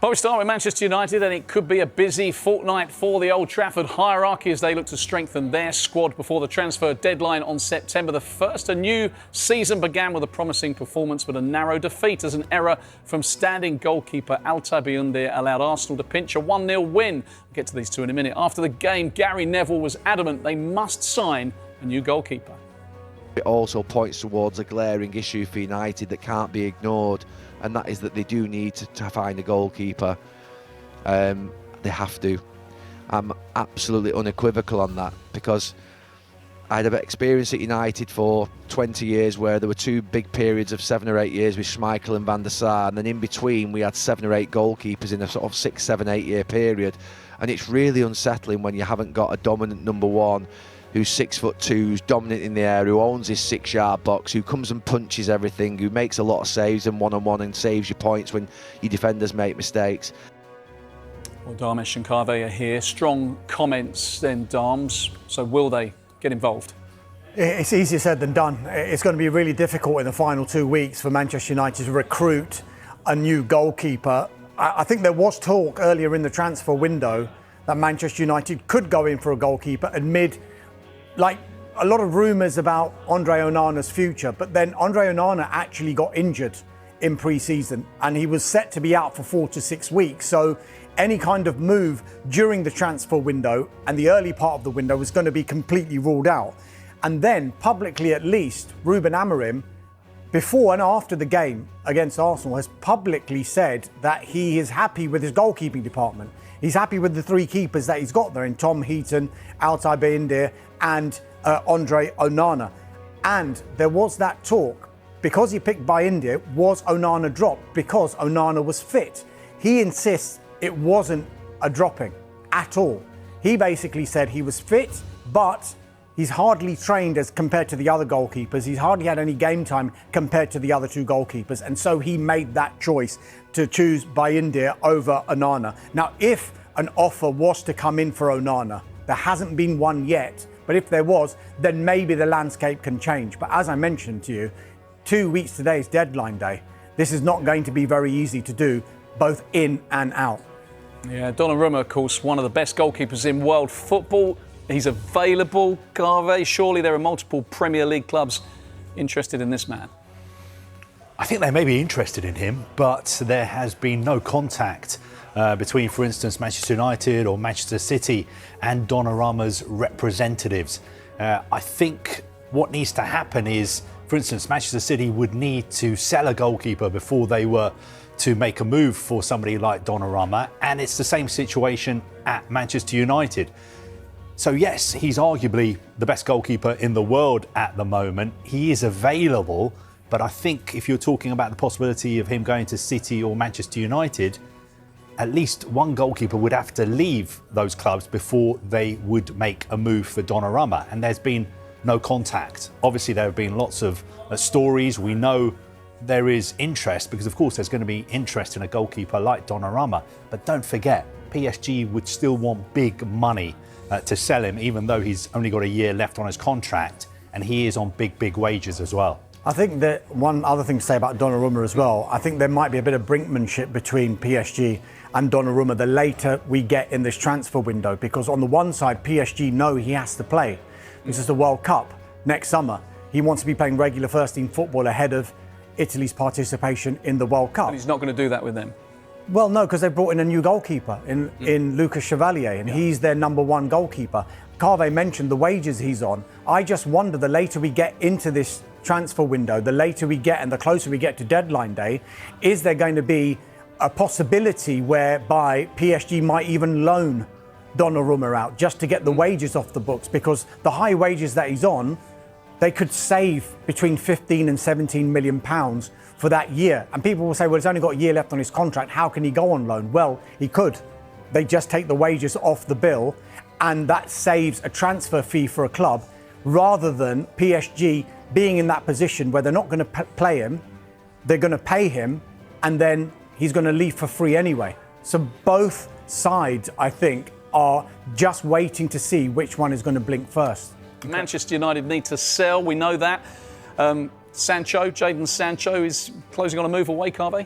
Well, we start with Manchester United, and it could be a busy fortnight for the Old Trafford hierarchy as they look to strengthen their squad before the transfer deadline on September the 1st. A new season began with a promising performance, but a narrow defeat as an error from standing goalkeeper Altay Bayındır allowed Arsenal to pinch a 1-0 win. We'll get to these two in a minute. After the game, Gary Neville was adamant they must sign a new goalkeeper. It also points towards a glaring issue for United that can't be ignored, and that is that they do need to find a goalkeeper. They have to. I'm absolutely unequivocal on that, because I had a bit of experience at United for 20 years where there were two big periods of 7 or 8 years with Schmeichel and Van der Sar, and then in between we had 7 or 8 goalkeepers in a sort of 6, 7, 8 year period. And it's really unsettling when you haven't got a dominant number one who's 6'2", who's dominant in the air, who owns his 6-yard box, who comes and punches everything, who makes a lot of saves and one-on-one and saves your points when your defenders make mistakes. Well, Dharmesh and Kave are here. Strong comments then, Darms. So will they get involved? It's easier said than done. It's going to be really difficult in the final 2 weeks for Manchester United to recruit a new goalkeeper. I think there was talk earlier in the transfer window that Manchester United could go in for a goalkeeper amid a lot of rumours about Andre Onana's future, but then Andre Onana actually got injured in pre-season and he was set to be out for 4 to 6 weeks. So any kind of move during the transfer window and the early part of the window was going to be completely ruled out. And then publicly, at least, Ruben Amorim, before and after the game against Arsenal, has publicly said that he is happy with his goalkeeping department. He's happy with the 3 keepers that he's got there in Tom Heaton, Altay Bayındır and Andre Onana. And there was that talk, because he picked Bayındır, was Onana dropped because Onana was fit? He insists it wasn't a dropping at all. He basically said he was fit, but he's hardly trained as compared to the other goalkeepers. He's hardly had any game time compared to the other 2 goalkeepers. And so he made that choice to choose Bayındır over Onana. Now, if an offer was to come in for Onana, there hasn't been one yet, but if there was, then maybe the landscape can change. But as I mentioned to you, 2 weeks today is deadline day. This is not going to be very easy to do, both in and out. Yeah, Donnarumma, of course, one of the best goalkeepers in world football. He's available, Kave. Surely there are multiple Premier League clubs interested in this man. I think they may be interested in him, but there has been no contact between, for instance, Manchester United or Manchester City and Donnarumma's representatives. I think what needs to happen is, for instance, Manchester City would need to sell a goalkeeper before they were to make a move for somebody like Donnarumma, and it's the same situation at Manchester United. So yes, he's arguably the best goalkeeper in the world at the moment. He is available, but I think if you're talking about the possibility of him going to City or Manchester United, at least one goalkeeper would have to leave those clubs before they would make a move for Donnarumma. And there's been no contact. Obviously, there have been lots of stories. We know there is interest because, of course, there's going to be interest in a goalkeeper like Donnarumma. But don't forget, PSG would still want big money to sell him, even though he's only got a year left on his contract, and he is on big wages as well. I think that one other thing to say about Donnarumma as well, I think there might be a bit of brinkmanship between PSG and Donnarumma the later we get in this transfer window, because on the one side, PSG know he has to play. This is the World Cup next summer. He wants to be playing regular first-team football ahead of Italy's participation in the World Cup. But he's not going to do that with them. Well, no, because they brought in a new goalkeeper in Lucas Chevalier, and he's their number 1 goalkeeper. Kave mentioned the wages he's on. I just wonder, the later we get into this transfer window, the later we get and the closer we get to deadline day, is there going to be a possibility whereby PSG might even loan Donnarumma out just to get the wages off the books? Because the high wages that he's on, they could save between 15 and 17 million pounds for that year. And people will say, well, he's only got a year left on his contract. How can he go on loan? Well, he could. They just take the wages off the bill, and that saves a transfer fee for a club, rather than PSG being in that position where they're not going to play him, they're going to pay him, and then he's going to leave for free anyway. So both sides, I think, are just waiting to see which one is going to blink first. Manchester United need to sell, we know that. Jadon Sancho is closing on a move away, Kave?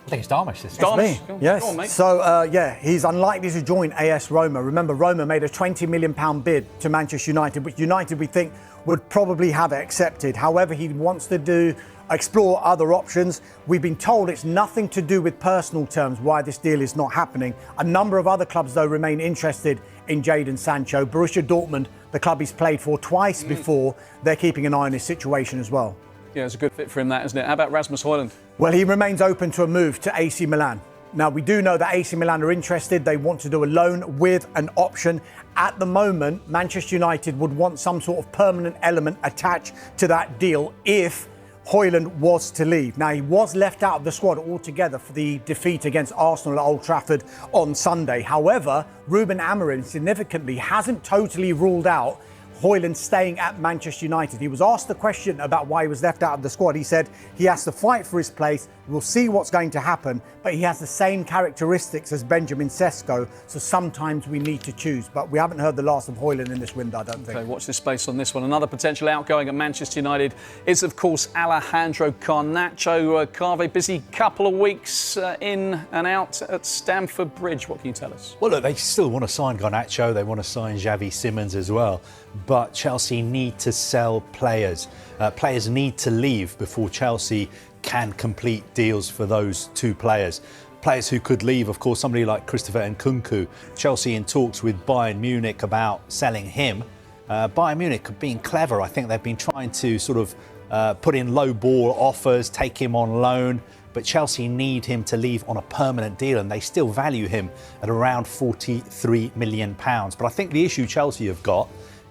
I think it's Darmish this Darmish. Me. Go on, Yes. go on, mate. So, he's unlikely to join AS Roma. Remember, Roma made a £20 million bid to Manchester United, which United, we think, would probably have accepted. However, he wants to explore other options. We've been told it's nothing to do with personal terms why this deal is not happening. A number of other clubs, though, remain interested in Jadon Sancho. Borussia Dortmund, the club he's played for twice before, they're keeping an eye on his situation as well. Yeah, it's a good fit for him, that, isn't it? How about Rasmus Højlund? Well, he remains open to a move to AC Milan. Now, we do know that AC Milan are interested. They want to do a loan with an option. At the moment, Manchester United would want some sort of permanent element attached to that deal if Højlund was to leave. Now, he was left out of the squad altogether for the defeat against Arsenal at Old Trafford on Sunday. However, Ruben Amorim significantly hasn't totally ruled out Højlund staying at Manchester United. He was asked the question about why he was left out of the squad. He said he has to fight for his place. We'll see what's going to happen, but he has the same characteristics as Benjamin Sesko, so sometimes we need to choose. But we haven't heard the last of Højlund in this window, I don't think. Okay, watch this space on this one. Another potential outgoing at Manchester United is, of course, Alejandro Garnacho. Carve, busy couple of weeks in and out at Stamford Bridge. What can you tell us? Well, look, they still want to sign Garnacho. They want to sign Xavi Simons as well. But Chelsea need to sell players. Players need to leave before Chelsea can complete deals for those two players. Players who could leave, of course, somebody like Christopher Nkunku. Chelsea in talks with Bayern Munich about selling him. Bayern Munich have been clever. I think they've been trying to sort of put in low ball offers, take him on loan. But Chelsea need him to leave on a permanent deal, and they still value him at around £43 million. But I think the issue Chelsea have got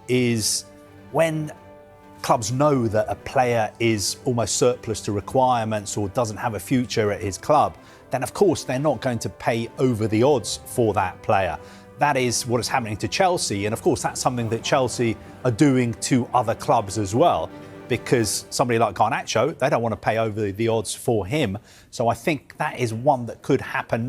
is when clubs know that a player is almost surplus to requirements or doesn't have a future at his club, then of course they're not going to pay over the odds for that player. That is what is happening to Chelsea, and of course that's something that Chelsea are doing to other clubs as well, because somebody like Garnacho, they don't want to pay over the odds for him. So I think that is one that could happen maybe